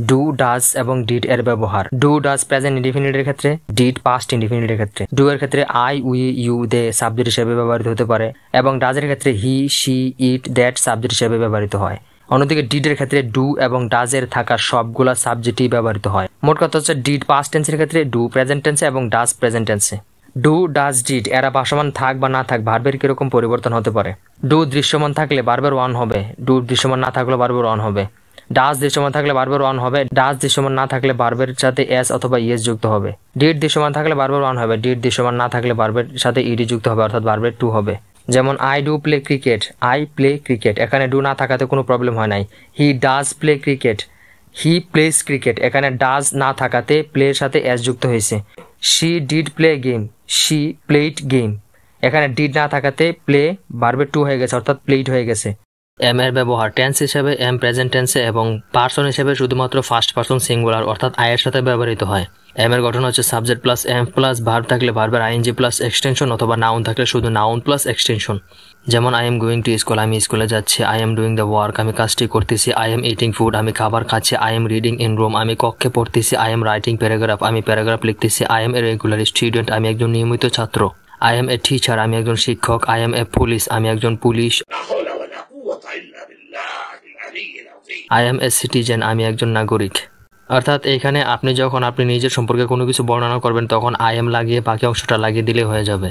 Do does এবং did এর ব্যবহার। ডু ডাজ প্রেজেন্ট ইনডিফিনিটের ক্ষেত্রে, ডিড পাস্ট ইনডিফিনিটের ক্ষেত্রে। ডু এর ক্ষেত্রে I, we, you, they subject হিসেবে ব্যবহৃত হতে পারে এবং ডাজের ক্ষেত্রে he, she, it, that subject হিসেবে ব্যবহৃত হয়। অন্যদিকে ডিডের ক্ষেত্রে ডু এবং ডাজের থাকা সবগুলা সাবজেক্টই ব্যবহৃত হয়। মোট কথা হচ্ছে ডিড পাস্ট টেন্সের ক্ষেত্রে, ডু প্রেজেন্ট টেন্সে এবং ডাজ প্রেজেন্ট টেন্সে। ডু, ডাজ, ডিড এরা ভাসমান থাক বা না থাক ভার্বের কিরকম পরিবর্তন হতে পারে। ডু দৃশ্যমান থাকলে ভার্বের ওয়ান হবে, ডু দৃশ্যমান না থাকলে ভার্বের ওয়ান হবে। ডাজ দৃশ্যমান থাকলে ভার্বের ওয়ান হবে, ডাজ দৃশ্যমান না থাকলে ভার্বের সাথে এস অথবা ইএস যুক্ত হবে। ডিড দৃশ্যমান থাকলে ভার্বের ওয়ান হবে, ডিড দৃশ্যমান না থাকলে ভার্বের সাথে ইডি যুক্ত হবে অর্থাৎ ভার্বের টু হবে। যেমন I do play cricket, I play cricket, এখানে ডু না থাকাতে কোনো প্রবলেম হয় নাই। He does play cricket, he plays cricket, এখানে ডাজ না থাকাতে প্লের সাথে এস যুক্ত হয়েছে। She did play game, she played game, এখানে ডিড না থাকাতে প্লে ভার্বের টু হয়ে গেছে অর্থাৎ প্লেড হয়ে গেছে। এম এর ব্যবহার টেন্স হিসেবে এম প্রেজেন্ট টেন্সে এবং পার্সন হিসেবে শুধুমাত্র ফার্স্ট পার্সন সিঙ্গুলার অর্থাৎ আই এর সাথে ব্যবহৃত হয়। এম এর গঠন হচ্ছে subject plus am plus verb থাকলে ভার্বের আইএনজি প্লাস এক্সটেনশন অথবা নাউন থাকলে শুধু নাউন প্লাস এক্সটেনশন। যেমন I am going to school, আমি স্কুলে যাচ্ছি। I am doing the work, আমি কাজটি করতেছি। আই এম ইটিং ফুড, আমি খাবার খাচ্ছি। I am reading in room, আমি কক্ষে পড়তেছি। আই এম রাইটিং প্যারাগ্রাফ, আমি প্যারাগ্রাফ লিখতেছি। I M A regular student, আমি একজন নিয়মিত ছাত্র। আই এম এ টিচার, আমি একজন শিক্ষক। আই এম এ পুলিশ, আমি একজন police. I M a citizen, আমি একজন নাগরিক। অর্থাৎ এখানে আপনি যখন আপনি নিজের সম্পর্কে কোনো কিছু বর্ণনা করবেন তখন আই এম লাগিয়ে বাকি অংশটা লাগিয়ে দিলে হয়ে যাবে।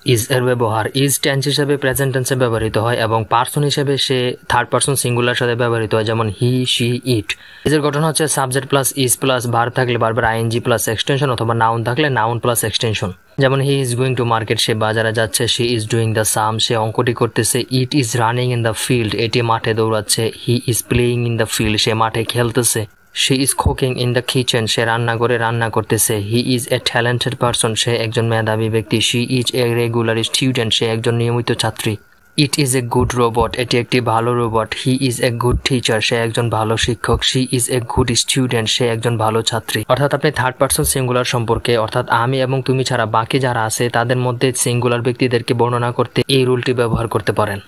ইজ এর ব্যবহার, ইজ টেন্স হিসেবে প্রেজেন্ট টেন্সে ব্যবহৃত হয় এবং পার্সন হিসেবে সে থার্ড পার্সন সিঙ্গুলার সাথে ব্যবহৃত হয়, যেমন হি, শি, ইট। ইজের গঠন হচ্ছে subject plus is plus verb থাকলে ভার্বের আইএনজি প্লাস এক্সটেনশন অথবা নাউন থাকলে নাউন প্লাস এক্সটেনশন। যেমন he is going to market, সে বাজারে যাচ্ছে। She is doing the sum, সে অঙ্কটি করতেছে। It is running in the field, এটি মাঠে দৌড়াচ্ছে। He is playing in the field, সে মাঠে খেলতেছে। She is cooking in the kitchen, সে রান্নাঘরে রান্না করতেছে। He is a talented person, সে একজন মেধাবী ব্যক্তি। She is a regular student, সে একজন নিয়মিত ছাত্রী। It is a good robot, এটি একটি ভালো রোবট। He is a good teacher, সে একজন ভালো শিক্ষক। She is a good student, সে একজন ভালো ছাত্রী। অর্থাৎ আপনি থার্ড পার্সন সিঙ্গুলার সম্পর্কে অর্থাৎ আমি এবং তুমি ছাড়া বাকি যারা আছে তাদের মধ্যে সিঙ্গুলার ব্যক্তিদেরকে বর্ণনা করতে এই রুলটি ব্যবহার করতে পারেন।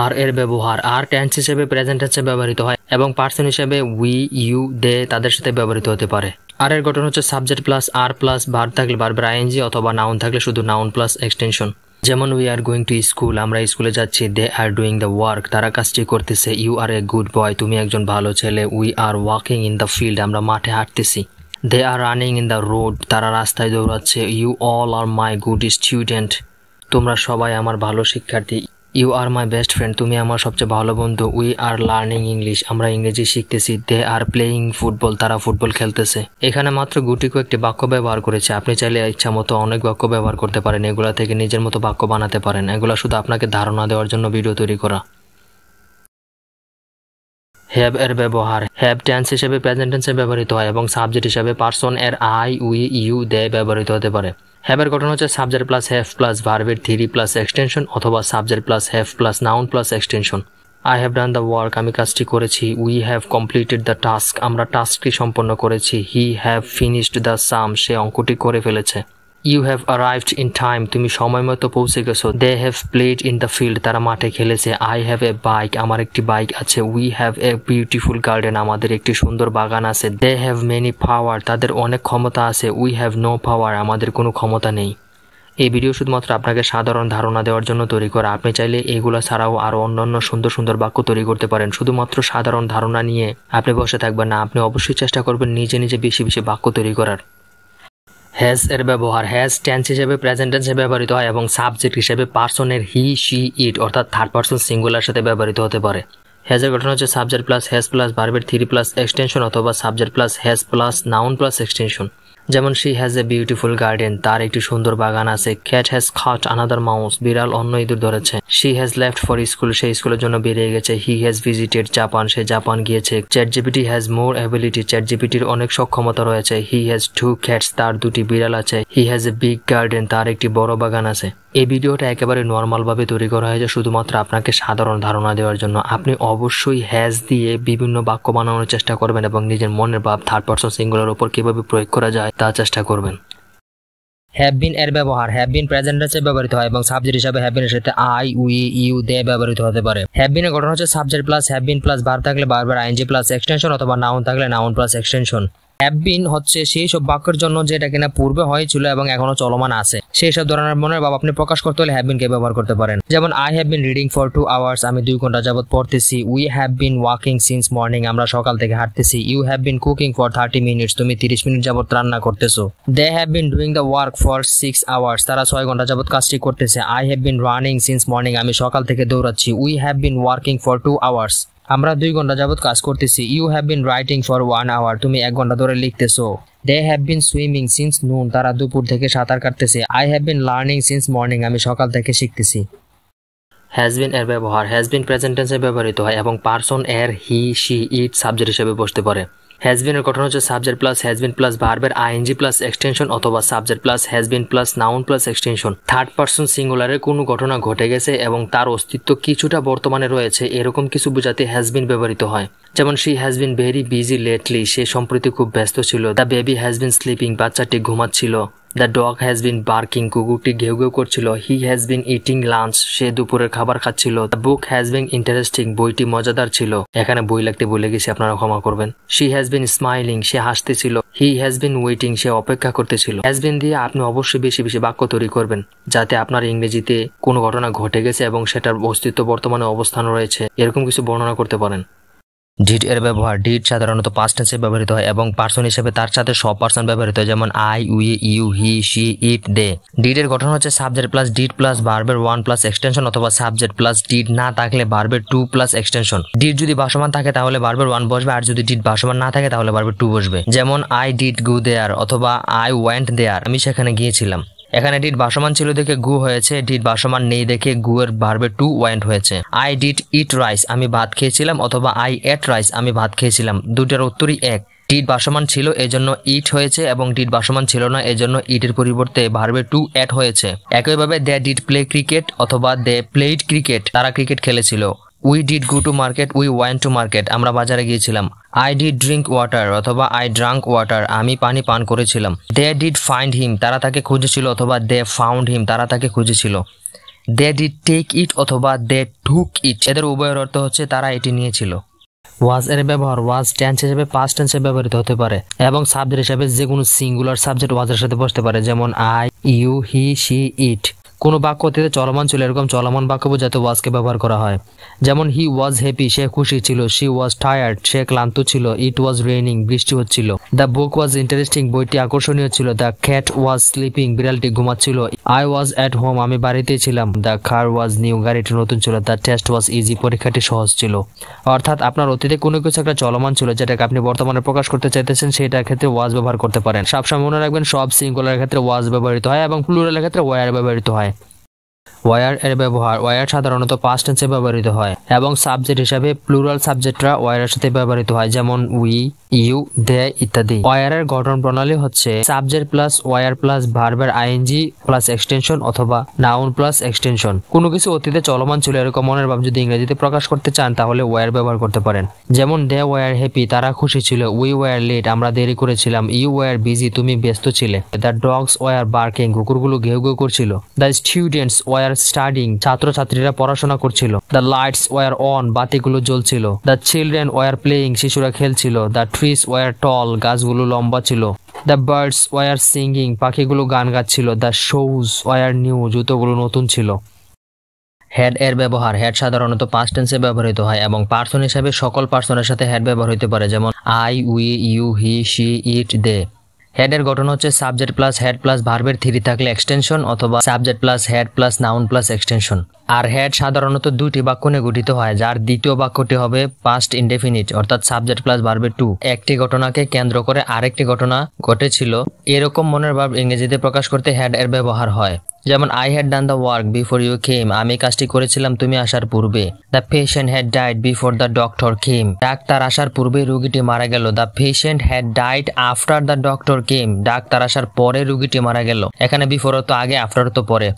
আর এর ব্যবহার, আর টেন্স হিসেবে প্রেজেন্ট টেন্সে ব্যবহৃত হয় এবং পার্সন হিসেবে উই, ইউ, দে তাদের সাথে ব্যবহৃত হতে পারে। আর এর গঠন হচ্ছে সাবজেক্ট প্লাস আর প্লাস ভার্ব থাকলে ভার্বের আইএনজি অথবা নাউন থাকলে শুধু নাউন প্লাস এক্সটেনশন। যেমন we are going to school, আমরা স্কুলে যাচ্ছি। দে আর ডুইং দ্য ওয়ার্ক, তারা কাজটি করতেছে। You R a good boy, তুমি একজন ভালো ছেলে। We are walking in the field, আমরা মাঠে হাঁটতেছি। They are running in the road, তারা রাস্তায় দৌড়াচ্ছে। You all are my good student, তোমরা সবাই আমার ভালো শিক্ষার্থী। You are my best friend, তুমি আমার সবচেয়ে ভালো বন্ধু। উই আর লার্নিং ইংলিশ, আমরা ইংরেজি শিখতেছি। দে আর প্লেয়িং ফুটবল, তারা ফুটবল খেলতেছে। এখানে মাত্র গুটি কয়েকটি বাক্য ব্যবহার করেছে, আপনি চাইলে ইচ্ছা মতো অনেক বাক্য ব্যবহার করতে পারেন। এগুলা থেকে নিজের মতো বাক্য বানাতে পারেন। এগুলা শুধু আপনাকে ধারণা দেওয়ার জন্য ভিডিও তৈরি করা। হ্যাভ এর ব্যবহার, হ্যাভ টেন্স হিসেবে প্রেজেন্ট টেন্সে ব্যবহৃত হয় এবং সাবজেক্ট হিসেবে পার্সন এর আই, উই, ইউ, দে ব্যবহৃত হতে পারে। হ্যাভ এর গঠন হচ্ছে সাবজেক্ট প্লাস হ্যাভ প্লাস ভার্বের থ্রি প্লাস এক্সটেনশন অথবা subject plus have plus noun plus extension. I have done the work, আমি কাজটি করেছি। We have completed the task, আমরা টাস্কটি সম্পন্ন করেছি। He have finished the sum, সে অঙ্কটি করে ফেলেছে। You have arrived in time, তুমি সময় মতো পৌঁছে গেছো। They have played in the field, তারা মাঠে খেলেছে। আই হ্যাভ এ বাইক, আমার একটি বাইক আছে। We have a beautiful garden, আমাদের একটি সুন্দর বাগান আছে। দে হ্যাভ মেনি পাওয়ার, তাদের অনেক ক্ষমতা আছে। উই হ্যাভ নো পাওয়ার, আমাদের কোনো ক্ষমতা নেই। এই ভিডিও শুধুমাত্র আপনাকে সাধারণ ধারণা দেওয়ার জন্য তৈরি করা। আপনি চাইলে এগুলো ছাড়াও আরো অন্যান্য সুন্দর সুন্দর বাক্য তৈরি করতে পারেন। শুধুমাত্র সাধারণ ধারণা নিয়ে আপনি বসে থাকবেন না, আপনি অবশ্যই চেষ্টা করবেন নিজে নিজে বেশি বেশি বাক্য তৈরি করার। হ্যাজ এর ব্যবহার, হ্যাজ টেন্স হিসেবে প্রেজেন্ট টেন্সে ব্যবহৃত হয় এবং সাবজেক্ট হিসেবে পার্সনের হি, শি, ইট অর্থাৎ থার্ড পার্সন সিঙ্গুলার সাথে ব্যবহৃত হতে পারে। হ্যাজ এর গঠন হচ্ছে সাবজেক্ট প্লাস হ্যাজ প্লাস ভার্বের থ্রি প্লাস এক্সটেনশন অথবা subject plus has plus noun plus extension. যেমন she has a beautiful garden, তার একটি সুন্দর বাগান আছে। Cat has caught another mouse, বিড়াল অন্য ইঁদুর ধরেছে। She has left for school, সে স্কুলের জন্য বেরিয়ে গেছে। হি হ্যাজ ভিজিটেড জাপান, সে জাপান গিয়েছে। Chat GPT has more ability, chat জিপিটির অনেক সক্ষমতা রয়েছে। হি হ্যাজ টু ক্যাটস, তার দুটি বিড়াল আছে। He has a big garden, তার একটি বড় বাগান আছে। এই ভিডিওটা একেবারে নর্মাল ভাবে তৈরি করা হয়েছে শুধুমাত্র আপনাকে সাধারণ ধারণা দেওয়ার জন্য। আপনি অবশ্যই হ্যাজ দিয়ে বিভিন্ন বাক্য বানানোর চেষ্টা করবেন এবং নিজের মনের ভাব থার্ড পার্সন সিঙ্গুলার উপর কিভাবে প্রয়োগ করা যায় তা চেষ্টা করবেন। হ্যাভ বিন এর ব্যবহার হ্যাভ বিন প্রেজেন্ট টেন্সে ব্যবহৃত হয় এবং সাবজেক্ট হিসাবে হ্যাভ বিনের সাথে আই, উই, ইউ, দে ব্যবহৃত হতে পারে। হ্যাভ বিনের গঠন হচ্ছে subject plus have been plus verb থাকলে ভার্বের আইএনজি প্লাস এক্সটেনশন অথবা নাউন থাকলে noun plus extension. Have been হচ্ছে সেই সব বাক্যের জন্য যেটা কিনা পূর্বে হয়েছিল এবং এখনো চলমান আছে, সেই সব ধরনের মনের ভাব আপনি প্রকাশ করতে হলে হ্যাভ বিন কে ব্যবহার করতে পারেন। যেমন I have been reading for 2 hours, আমি 2 ঘন্টা যাবত পড়তেছি। We have been walking since morning, আমরা সকাল থেকে হাঁটতেছি। You have been cooking for 30 minutes, তুমি 30 মিনিট যাবত রান্না করতেছো। They have been doing the work for 6 hours, তারা 6 ঘন্টা যাবত কাজটি করতেছে। I have been running since morning, আমি সকাল থেকে দৌড়াচ্ছি। We have been working for 2 hours, আমরা 2 ঘন্টা যাবত কাজ করতেছি। You have been writing for 1 hour, তুমি 1 ঘন্টা ধরে লিখতেছো। They have been swimming since noon, তারা দুপুর থেকে সাঁতার কাটতেছে। I have been learning since morning, আমি সকাল থেকে শিখতেছি। হ্যাজ বিন এর ব্যবহার হ্যাজ বিন প্রেজেন্ট টেন্সে ব্যবহৃত হয় এবং পারসন এর হি, শি, ইট সাবজেক্ট হিসেবে বসতে পারে। হ্যাজ বিন এর গঠন হচ্ছে subject plus has been plus ভার্বের আইএনজি প্লাস এক্সটেনশন অথবা subject plus has been plus noun plus extension. Third person সিঙ্গুলারে কোনো ঘটনা ঘটে গেছে এবং তার অস্তিত্ব কিছুটা বর্তমানে রয়েছে এরকম কিছু বোঝাতে হ্যাজ বিন ব্যবহৃত হয়। যেমন she has been very busy lately, সে সম্প্রতি খুব ব্যস্ত ছিল। The baby has been sleeping, বাচ্চাটি ঘুমাচ্ছিল। The dog has been barking, কুকুরটি ঘেউ ঘেউ করছিল। He has been eating lunch, সে দুপুরের খাবার খাচ্ছিল। The book has been interesting, বইটি মজাদার ছিল। এখানে বই লাগতে বলে গেছি, আপনারা ক্ষমা করবেন। শি হ্যাজ বিন স্মাইলিং, সে হাসতেছিল। হি হ্যাজ বিন ওয়েটিং, সে অপেক্ষা করতেছিল। হ্যাজ বিন দিয়ে আপনি অবশ্যই বেশি বেশি বাক্য তৈরি করবেন যাতে আপনার ইংরেজিতে কোনো ঘটনা ঘটে গেছে এবং সেটার অস্তিত্ব বর্তমানে অবস্থান রয়েছে এরকম কিছু বর্ণনা করতে পারেন। ডিড এর ব্যবহার ডিড সাধারণত পাস্ট টেন্সে ব্যবহৃত হয় এবং পার্সন হিসেবে তার সাথে সব পার্সন ব্যবহৃত হয়, যেমন I, we, you, he, she, it, they. Did এর গঠন হচ্ছে সাবজেক্ট প্লাস ডিড প্লাস ভার্বের 1 প্লাস এক্সটেনশন অথবা সাবজেক্ট প্লাস ডিড না থাকলে ভার্বের 2 প্লাস এক্সটেনশন। ডিড যদি ভাসমান থাকে তাহলে ভার্বের 1 বসবে, আর যদি ডিড ভাসমান না থাকে তাহলে ভার্বের 2 বসবে। যেমন আই ডিড গো দেয়ার অথবা আই ওয়েন্ট দেয়ার, আমি সেখানে গিয়েছিলাম। এখানে ডিড ভাসমান ছিল দেখে গু হয়েছে, ডিড ভাসমান নেই দেখে গু এর ভার্বে 2 ওয়েন্ট হয়েছে। আই ডিড ইট রাইস, আমি ভাত খেয়েছিলাম অথবা আই এট রাইস, আমি ভাত খেয়েছিলাম। দুটার উত্তরই এক। ডিড ভাসমান ছিল এজন্য ইট হয়েছে এবং ডিড ভাসমান ছিল না এজন্য ইটের পরিবর্তে ভার্বে 2 এট হয়েছে। একইভাবে দে ডিড প্লে ক্রিকেট অথবা দে প্লেড ক্রিকেট, তারা ক্রিকেট খেলেছিল। We did go to market, we went to market, আমরা বাজারে গিয়েছিলাম। আই ডিড ড্রিঙ্ক ওয়াটার অথবা আই ড্রাঙ্ক ওয়াটার, আমি পানি পান করেছিলাম। দে ডিড ফাইন্ড হিম, তারা তাকে খুঁজেছিল অথবা দে ফাউন্ড হিম, তারা তাকে খুঁজেছিল। দে ডিড টেক ইট অথবা দে টুক ইট, এদের উভয়ের অর্থ হচ্ছে তারা এটি নিয়েছিল। ওয়াজ এর ব্যবহার ওয়াজ টেন্স হিসেবে পাস্ট টেন্সে ব্যবহৃত হতে পারে এবং সাবজেক্ট হিসেবে যে কোনো সিঙ্গুলার সাবজেক্ট ওয়াজের সাথে বসতে পারে, যেমন আই, ইউ, হি, শি, ইট। কোনো বাক্য অতীতে চলমান ছিল এরকম চলমান বাক্য বোঝাতে ওয়াজকে ব্যবহার করা হয়। যেমন হি ওয়াজ হ্যাপি, সে খুশি ছিল। শি ওয়াজ টায়ার্ড, সে ক্লান্ত ছিল। ইট ওয়াজ রেইনিং, বৃষ্টি হচ্ছিল। দ্য বুক ওয়াজ ইন্টারেস্টিং, বইটি আকর্ষণীয় ছিল। দ্য ক্যাট ওয়াজ স্লিপিং, বিড়ালটি ঘুমাচ্ছিল। আই ওয়াজ এট হোম, আমি বাড়িতেই ছিলাম। দ্য কার ওয়াজ নিউ, গাড়িটি নতুন ছিল। দ্য টেস্ট ওয়াজ ইজি, পরীক্ষাটি সহজ ছিল। অর্থাৎ আপনার অতীতে কোনো কিছু একটা চলমান ছিল যেটাকে আপনি বর্তমানে প্রকাশ করতে চাইতেছেন, সেটার ক্ষেত্রে ওয়াজ ব্যবহার করতে পারেন। সবসময় মনে রাখবেন সব সিঙ্গুলার ক্ষেত্রে ওয়াজ ব্যবহৃত হয় এবং প্লুরালের ক্ষেত্রে ওয়ার ব্যবহৃত হয়। ওয়ার এর ব্যবহার ওয়ার সাধারণত পাস্ট টেন্সে ব্যবহৃত হয় এবং সাবজেক্ট হিসাবে প্লুরাল সাবজেক্টরা ওয়ারের সাথে ব্যবহৃত হয়, যেমন উই, ইউ, দে ইত্যাদি। ওয়ার এর গঠন প্রণালী হচ্ছে সাবজেক্ট প্লাস ওয়ার প্লাস ভার্বের আইএনজি প্লাস এক্সটেনশন অথবা নাউন প্লাস এক্সটেনশন। কোনো কিছু অতীতে চলমান ছিল এরকম মনের ভাব যদি ইংরেজিতে প্রকাশ করতে চান তাহলে ওয়ার ব্যবহার করতে পারেন। যেমন দে ওয়ার হ্যাপি, তারা খুশি ছিল। উই ওয়ার লেট, আমরা দেরি করেছিলাম। ইউ ওয়ার বিজি, তুমি ব্যস্ত ছিলে। দ্য ডগস ওয়ার বার্কিং, কুকুরগুলো ঘেউ ঘেউ করছিল। দ্য স্টুডেন্টস ওয়ার স্টাডিং, ছাত্রছাত্রীরা পড়াশোনা করছিল। দ্য লাইটস ওয়ার অন, বাতিগুলো জ্বলছিল। দ্য চিলড্রেন ওয়ার প্লেইং, শিশুরা খেলছিল। দ্য ট্রিস ওয়ার টল, গাছগুলো লম্বা ছিল। দ্য বার্ডস ওয়ার সিঙ্গিং, পাখিগুলো গান গাচ্ছিল। দ্য শুজ ওয়ার নিউ, জুতোগুলো নতুন ছিল। হেড এর ব্যবহার হেড সাধারণত পাস্ট টেন্সে ব্যবহৃত হয় এবং পার্সন হিসাবে সকল পার্সনের সাথে হেড ব্যবহার হতে পারে, যেমন I, we, you, he, she, it, they. Had এর গঠন হচ্ছে সাবজেক্ট প্লাস হেড প্লাস ভার্বের 3 থাকলে এক্সটেনশন অথবা subject plus had plus noun plus extension. আর হেড সাধারণত 2টি বাক্য নিয়ে গঠিত হয়, যার দ্বিতীয় বাক্যটি হবে পাস্ট ইনডেফিনিট অর্থাৎ সাবজেক্ট প্লাস ভার্বের 2। একটি ঘটনাকে কেন্দ্র করে আরেকটি ঘটনা ঘটেছিল এরকম মনের ভাব ইংরেজিতে প্রকাশ করতে হেড এর ব্যবহার হয়। যেমন I had done the work before you came, আমি কাজটি করেছিলাম তুমি আসার পূর্বে। The patient had died before the doctor came, ডাক্তার আসার পূর্বে রোগীটি মারা গেল। The patient had died after the doctor came, ডাক্তার আসার পরে রোগীটি মারা গেল। এখানে বিফোর তো আগে, আফটার তো পরে।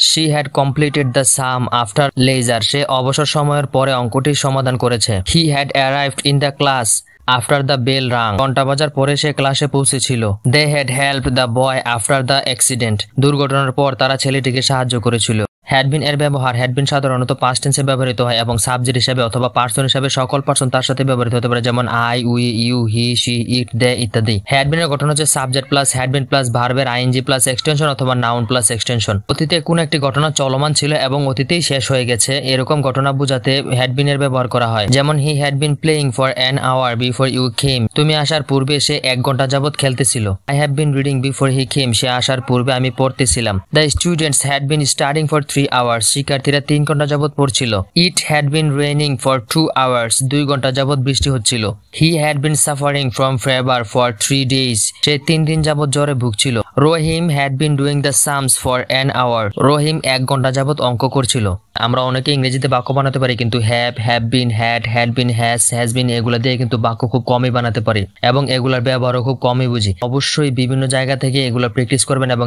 She had completed the sum after leisure. সে অবসর সময়ের পরে অঙ্কটির সমাধান করেছে। He had arrived in the class after the bell rang. ঘন্টা বাজার পরে সে ক্লাসে পৌঁছেছিল। They had helped the boy after the accident. দুর্ঘটনার পর তারা ছেলেটিকে সাহায্য করেছিল। হ্যাড বিন এর ব্যবহার হ্যাড বিন সাধারণত পাস্ট টেন্সে ব্যবহৃত হয় এবং সাবজেক্ট হিসেবে অথবা পার্সন হিসেবে সকল পার্সন তার সাথে ব্যবহৃত হতে পারে, যেমন I, we, you, he, she, it, they ইত্যাদি। হ্যাড বিন এর গঠন হচ্ছে subject plus had been plus ভার্বের আইএনজি প্লাস এক্সটেনশন অথবা নাউন প্লাস এক্সটেনশন। অতীতে কোন একটি ঘটনা চলমান ছিল এবং অতীতেই শেষ হয়ে গেছে, এরকম ঘটনা বোঝাতে হ্যাড বিন এর ব্যবহার করা হয়। যেমন he had been playing for an hour before you came. তুমি আসার পূর্বে সে 1 ঘন্টা যাবত খেলতেছিল। I have been reading before he came. সে আসার পূর্বে আমি পড়তেছিলাম। The students had been studying for 3 hours. শিক্ষার্থীরা 3 ঘন্টা যাবত পড়ছিল। It had been raining for 2 hours. 2 ঘন্টা যাবত বৃষ্টি হচ্ছিল। He had been suffering from fever for 3 days. সে 3 দিন যাবত জ্বরে ভুগছিল। Rahim had been doing the sums for an hour. Rahim 1 ঘন্টা যাবত অঙ্ক করছিল। আমরা অনেকে ইংরেজিতে বাক্য বানাতে পারি, কিন্তু have been, had been, has been এগুলা দিয়ে কিন্তু বাক্য খুব কমই বানাতে পারি এবং এগুলার ব্যবহারও খুব কমই বুঝি। অবশ্যই বিভিন্ন জায়গা থেকে এগুলো প্র্যাকটিস করবেন এবং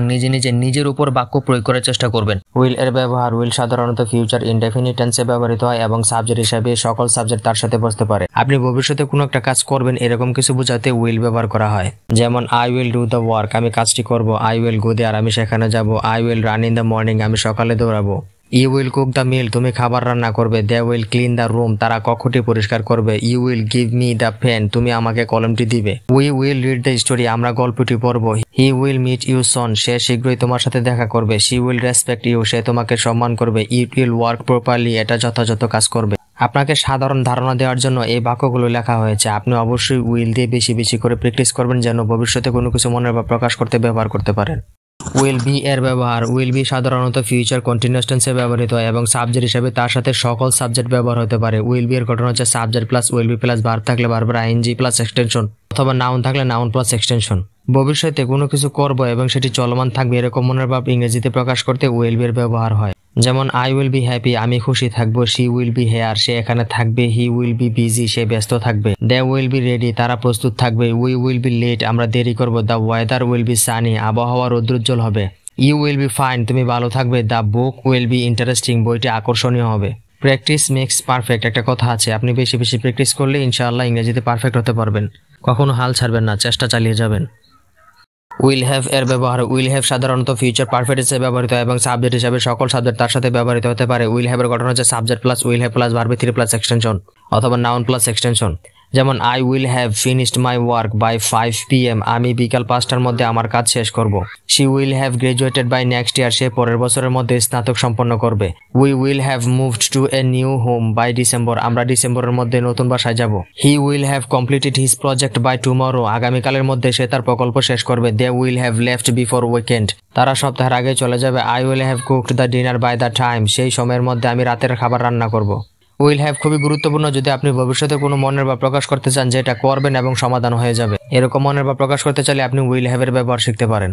নিজের উপর বাক্য প্রয়োগ করার চেষ্টা করবেন। উইল এর ব্যবহার উইল সাধারণত ফিউচার ইনডেফিনিট টেন্সে ব্যবহৃত হয় এবং সাবজেক্ট হিসেবে সকল সাবজেক্ট তার সাথে বসতে পারে। আপনি ভবিষ্যতে কোনো একটা কাজ করবেন এরকম কিছু বোঝাতে উইল ব্যবহার করা হয়। যেমন I will do the work, আমি কাজটি করব। আই উইল গো দেয়ার, আমি সেখানে যাব। I will run in the morning, আমি সকালে দৌড়াবো। You will cook the meal, তুমি খাবার রান্না করবে। They will clean the room, তারা কক্ষটি পরিষ্কার করবে। You will give me the pen, তুমি আমাকে কলমটি দিবে। We will read the story, আমরা গল্পটি পড়ব। He will meet you soon, সে শীঘ্রই তোমার সাথে দেখা করবে। শি উইল রেসপেক্ট ইউ, সে তোমাকে সম্মান করবে। ইট উইল ওয়ার্ক প্রপারলি, এটা যথাযথ কাজ করবে। আপনাকে সাধারণ ধারণা দেওয়ার জন্য এই বাক্যগুলো লেখা হয়েছে। আপনি অবশ্যই উইল দিয়ে বেশি বেশি করে প্র্যাকটিস করবেন যেন ভবিষ্যতে কোনো কিছু মনের বা প্রকাশ করতে ব্যবহার করতে পারেন। উইল বি এর ব্যবহার উইল বি সাধারণত ফিউচার কন্টিনিউয়াস টেন্সে ব্যবহৃত হয় এবং সাবজেক্ট হিসেবে তার সাথে সকল সাবজেক্ট ব্যবহার হতে পারে। উইল বি এর ঘটনা হচ্ছে subject plus will be plus verb থাকলে ভার্বের আইএনজি প্লাস এক্সটেনশন অথবা নাউন থাকলে নাউন প্লাস এক্সটেনশন। ভবিষ্যতে কোনো কিছু করব এবং সেটি চলমান থাকবে এরকম মনের ভাব ইংরেজিতে প্রকাশ করতে উইল বি এর ব্যবহার হয়। যেমন আই উইল বি হ্যাপি, আমি খুশি থাকবো। শি উইল বি হেয়ার, সে এখানে থাকবে। হি উইল বি বিজি, সে ব্যস্ত থাকবে। দে উইল বি রেডি, তারা প্রস্তুত থাকবে। উই উইল বি লেট, আমরা দেরি করব। The weather will be Sunny, আবহাওয়া রৌদ্রোজ্জ্বল হবে। ইউ উইল বি ফাইন, তুমি ভালো থাকবে। The book will be interesting, বইটি আকর্ষণীয় হবে। প্র্যাকটিস মেক্স পারফেক্ট, একটা কথা আছে। আপনি বেশি বেশি প্র্যাকটিস করলে ইনশাআল্লাহ ইংরেজিতে পারফেক্ট হতে পারবেন। কখনো হাল ছাড়বেন না, চেষ্টা চালিয়ে যাবেন। উইল হ্যাভ এর ব্যবহার উইল হ্যাভ সাধারণত ফিউচার পারফেক্ট হিসেবে ব্যবহৃত হয় এবং সাবজেক্ট হিসেবে সকল সাবজেক্ট তার সাথে ব্যবহৃত হতে পারে। উইল হ্যাভ এর গঠন হচ্ছে subject plus will have plus verb 3 plus extension অথবা নাউন প্লাস এক্সটেনশন। যেমন I will have finished my work by 5 PM, আমি বিকাল 5টার মধ্যে আমার কাজ শেষ করব। She will have graduated by next year, সে পরের বছরের মধ্যে স্নাতক সম্পন্ন করবে। We will have moved to a new home by December, আমরা ডিসেম্বরের মধ্যে নতুন বাসায় যাব। He will have completed his project by tomorrow, আগামীকালের মধ্যে সে তার প্রকল্প শেষ করবে। They will have left before weekend, তারা সপ্তাহের আগে চলে যাবে। I will have cooked the dinner by the time, সেই সময়ের মধ্যে আমি রাতের খাবার রান্না করব। উইল হ্যাভ খুবই গুরুত্বপূর্ণ যদি আপনি ভবিষ্যতে কোনো মনের বা প্রকাশ করতে চান যেটা করবেন এবং সমাধান হয়ে যাবে। এরকম মনের বা প্রকাশ করতে চাইলে আপনি উইল হ্যাভ এর ব্যবহার শিখতে পারেন।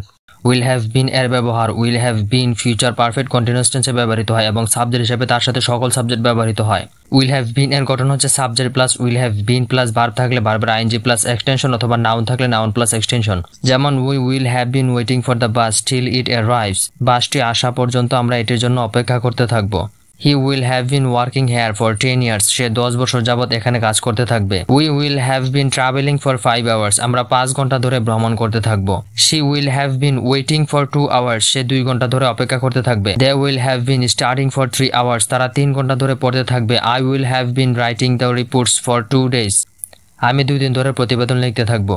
উইল হ্যাভ বিন এর ব্যবহার will have been future perfect continuous টেন্সে ব্যবহৃত হয় এবং সাবজেক্ট হিসেবে তার সাথে সকল সাবজেক্ট ব্যবহৃত হয়। উইল হ্যাভ বিন এর গঠন হচ্ছে subject plus will have been plus verb থাকলে ভার্বের আইএনজি প্লাস এক্সটেনশন অথবা নাউন থাকলে নাউন প্লাস এক্সটেনশন। যেমন we will have been waiting for the bus till it arrives, বাসটি আসা পর্যন্ত আমরা এটির জন্য অপেক্ষা করতে থাকবো। He will have been working here for 10 years, সে 10 বছর যাবত এখানে কাজ করতে থাকবে। We will have been traveling for 5 hours, আমরা 5 ঘন্টা ধরে ভ্রমণ করতে থাকবো। She will have been waiting for 2 hours, সে 2 ঘন্টা ধরে অপেক্ষা করতে থাকবে। They will have been studying for 3 hours, তারা 3 ঘন্টা ধরে পড়তে থাকবে। I will have been writing the reports for 2 days, আমি 2 দিন ধরে প্রতিবেদন লিখতে থাকবো।